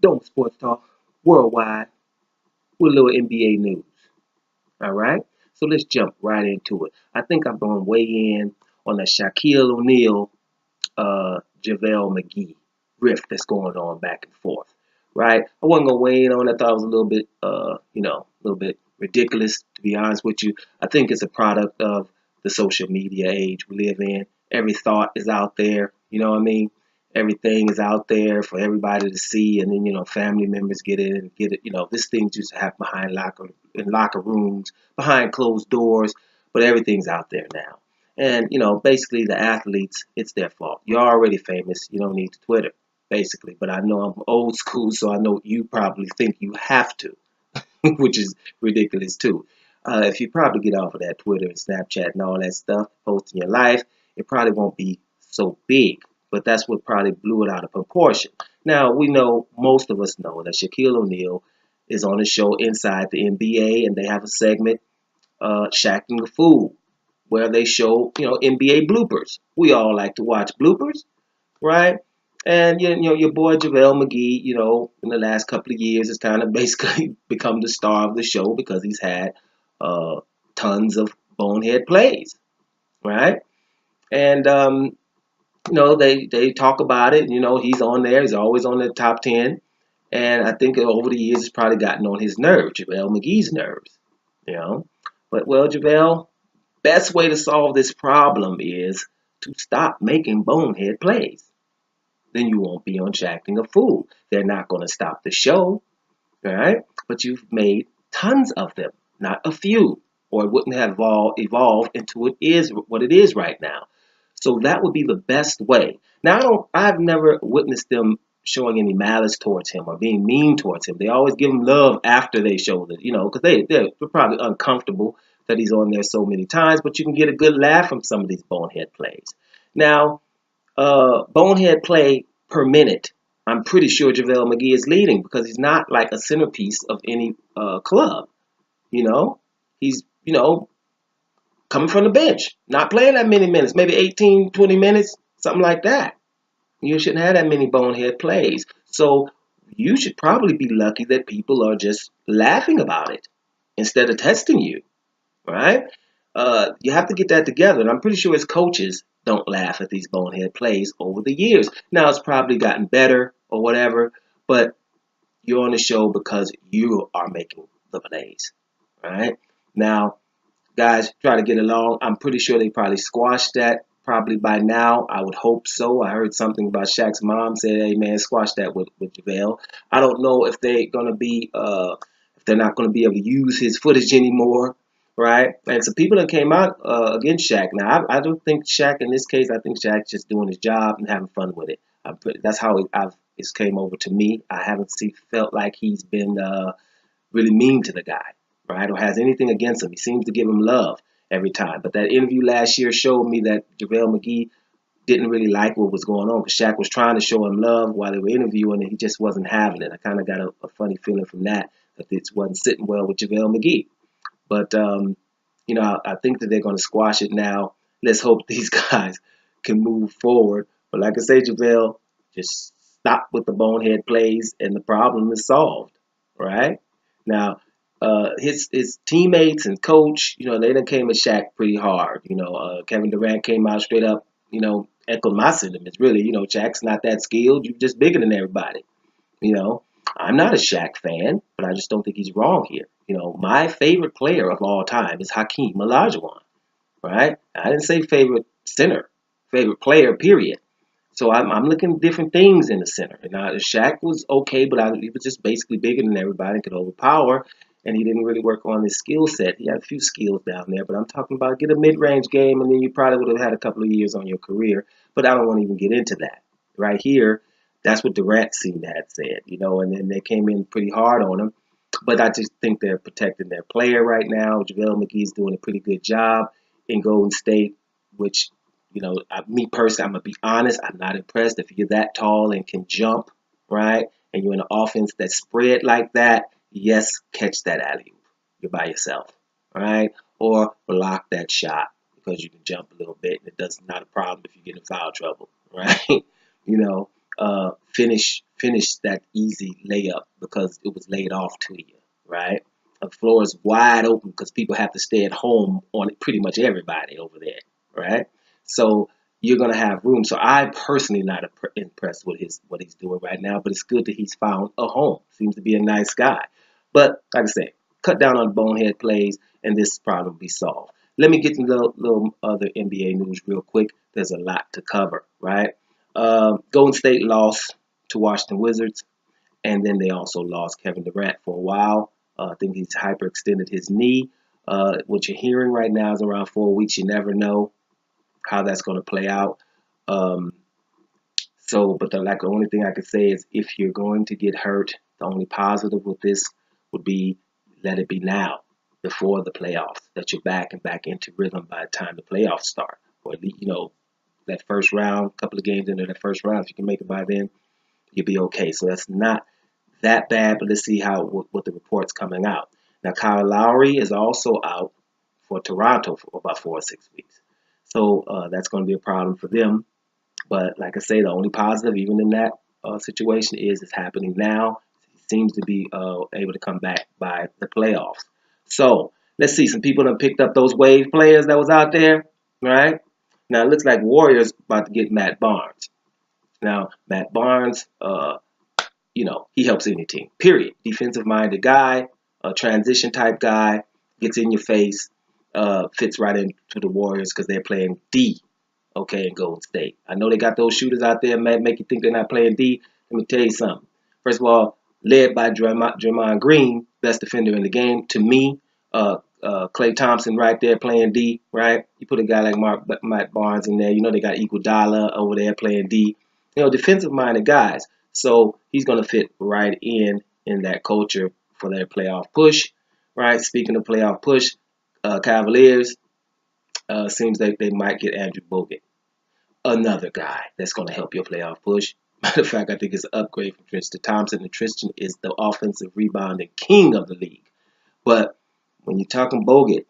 Dome Sports Talk worldwide with a little NBA news. All right, so let's jump right into it. I think I'm going to weigh in on the Shaquille O'Neal, JaVale McGee rift that's going on back and forth. Right, I wasn't gonna weigh in on it. I thought it was a little bit, a little bit ridiculous to be honest with you. I think it's a product of the social media age we live in. Every thought is out there. You know what I mean? Everything is out there for everybody to see, and then family members get in and get it. This thing used to happen behind locker rooms, behind closed doors, but everything's out there now. And basically the athletes, it's their fault. You're already famous. You don't need to Twitter, basically. But I know I'm old school, so I know you probably think you have to, which is ridiculous too. If you probably get off of that Twitter and Snapchat and all that stuff, posting your life, it probably won't be so big. But that's what probably blew it out of proportion. Now, we know, most of us know that Shaquille O'Neal is on a show inside the NBA, and they have a segment, Shaq and the Fool, where they show, NBA bloopers. We all like to watch bloopers, right? And your boy JaVale McGee, in the last couple of years has kind of basically become the star of the show because he's had uh, tons of bonehead plays, right? And they talk about it. He's on there. He's always on the top 10. And I think over the years, it's probably gotten on his nerves, JaVale McGee's nerves, you know. But well, JaVale, best way to solve this problem is to stop making bonehead plays. Then you won't be on acting a fool. They're not going to stop the show, right? But you've made tons of them, not a few, or it wouldn't have evolved into what it is right now. So that would be the best way. Now I've never witnessed them showing any malice towards him or being mean towards him. They always give him love after they show it, because they're probably uncomfortable that he's on there so many times. But you can get a good laugh from some of these bonehead plays. Now, bonehead play per minute, I'm pretty sure JaVale McGee is leading because he's not like a centerpiece of any club. You know, he's coming from the bench, not playing that many minutes, maybe 18, 20 minutes, something like that. You shouldn't have that many bonehead plays. So you should probably be lucky that people are just laughing about it instead of testing you, right? You have to get that together. And I'm pretty sure his coaches don't laugh at these bonehead plays over the years. Now it's probably gotten better or whatever, but you're on the show because you are making the plays, right? Now, guys, try to get along. I'm pretty sure they probably squashed that probably by now. I would hope so. I heard something about Shaq's mom said, "Hey man, squash that with JaVale." I don't know if they're gonna be if they're not gonna be able to use his footage anymore, right? And some people that came out against Shaq. Now I don't think Shaq in this case. I think Shaq's just doing his job and having fun with it. That's how it's came over to me. I haven't felt like he's been really mean to the guy, right? Or has anything against him. He seems to give him love every time. But that interview last year showed me that JaVale McGee didn't really like what was going on because Shaq was trying to show him love while they were interviewing and he just wasn't having it. I kind of got a funny feeling from that this wasn't sitting well with JaVale McGee. But, I think that they're going to squash it now. Let's hope these guys can move forward. But like I say, JaVale, just stop with the bonehead plays and the problem is solved, right? Now, his teammates and coach, they done came at Shaq pretty hard. Kevin Durant came out straight up, echoed my sentiments. Really, Shaq's not that skilled. You're just bigger than everybody. You know, I'm not a Shaq fan, but I just don't think he's wrong here. My favorite player of all time is Hakeem Olajuwon, right? I didn't say favorite center, favorite player, period. So I'm looking at different things in the center. And Shaq was okay, but he was just basically bigger than everybody and could overpower. And he didn't really work on his skill set. He had a few skills down there, but I'm talking about get a mid-range game, and then you probably would have had a couple of years on your career. But I don't want to even get into that. Right here, that's what Durant seemed to have said, and then they came in pretty hard on him. But I just think they're protecting their player right now. JaVale McGee's doing a pretty good job in Golden State, which me personally, I'm gonna be honest, I'm not impressed. If you're that tall and can jump, right, and you're in an offense that's spread like that, yes, catch that alley-oop. You're by yourself, right, or block that shot because you can jump a little bit, and it does not a problem if you get in foul trouble, right? you know. finish that easy layup because it was laid off to you, right? The floor is wide open because people have to stay at home on pretty much everybody over there, right? So you're gonna have room. So I personally not impressed with his what he's doing right now, but it's good that he's found a home. Seems to be a nice guy. But like I said, cut down on bonehead plays, and this problem will be solved. Let me get to little other NBA news real quick. There's a lot to cover, right? Golden State lost to Washington Wizards, and then they also lost Kevin Durant for a while. I think he's hyperextended his knee. What you're hearing right now is around 4 weeks. You never know how that's going to play out. Um, but the only thing I could say is if you're going to get hurt, the only positive with this would be let it be now, before the playoffs, that you're back and back into rhythm by the time the playoffs start, or at least, that first round, couple of games into that first round. If you can make it by then, you'll be okay. So that's not that bad, but let's see what the report's coming out. Now, Kyle Lowry is also out for Toronto for about 4 or 6 weeks. So that's going to be a problem for them. But like I say, the only positive, even in that situation, is it's happening now. He seems to be able to come back by the playoffs. So let's see. Some people have picked up those wave players that was out there, right? Now it looks like Warriors about to get Matt Barnes. Now Matt Barnes, he helps any team. Period. Defensive-minded guy, a transition type guy, gets in your face, fits right into the Warriors because they're playing D. Okay, in Golden State. I know they got those shooters out there, make you think they're not playing D. Let me tell you something. First of all, led by Draymond Green, best defender in the game. To me, Klay Thompson right there playing D, right? You put a guy like Mike Barnes in there. They got Iguodala over there playing D. Defensive-minded guys. So he's going to fit right in that culture for their playoff push, right? Speaking of playoff push, Cavaliers, seems like they might get Andrew Bogut, another guy that's going to help your playoff push. Matter of fact, I think it's an upgrade from Tristan Thompson, and Tristan is the offensive rebounding king of the league. But when you're talking Bogut,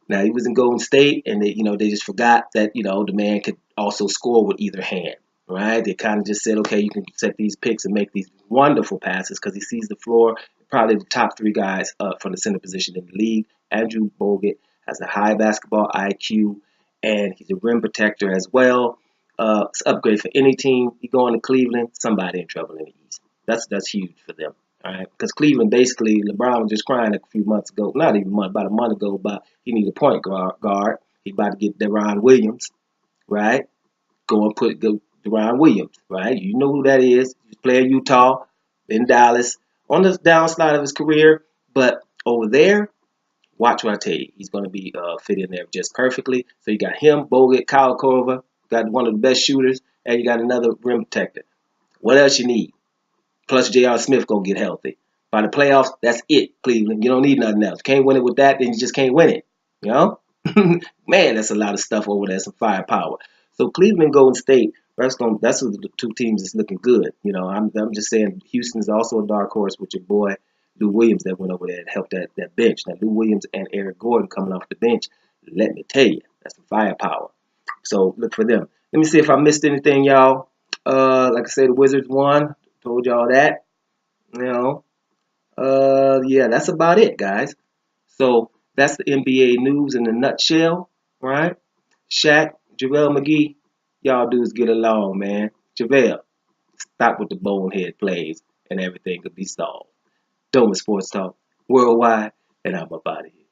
now he was in Golden State, and they just forgot that the man could also score with either hand, right? They kind of just said, okay, you can set these picks and make these wonderful passes because he sees the floor. Probably the top 3 guys from the center position in the league. Andrew Bogut has a high basketball IQ, and he's a rim protector as well. It's an upgrade for any team. You go into Cleveland, somebody in trouble in the East. That's huge for them. All right, because Cleveland basically, LeBron was just crying a few months ago, not even a month, about a month ago, about he needs a point guard. He's about to get Deron Williams, right? Go Deron Williams, right? You know who that is. He's playing Utah, in Dallas, on the downslide of his career, but over there, watch what I tell you. He's going to be fit in there just perfectly. So you got him, Bogut, Kyle Korver, got one of the best shooters, and you got another rim protector. What else you need? Plus J.R. Smith going to get healthy. By the playoffs, that's it, Cleveland. You don't need nothing else. Can't win it with that, then you just can't win it. Man, that's a lot of stuff over there, some firepower. So Cleveland, Golden State, that's the 2 teams that's looking good. I'm just saying Houston's also a dark horse with your boy Lou Williams that went over there and helped that bench. Now Lou Williams and Eric Gordon coming off the bench, let me tell you, that's some firepower. So look for them. Let me see if I missed anything, y'all. Like I said, the Wizards won. Told y'all that. Yeah, that's about it, guys. So that's the NBA news in a nutshell, right? Shaq, JaVale McGee, y'all dudes get along, man. JaVale, stop with the bonehead plays and everything could be solved. Doma Sports Talk, worldwide, and I'm up out of here.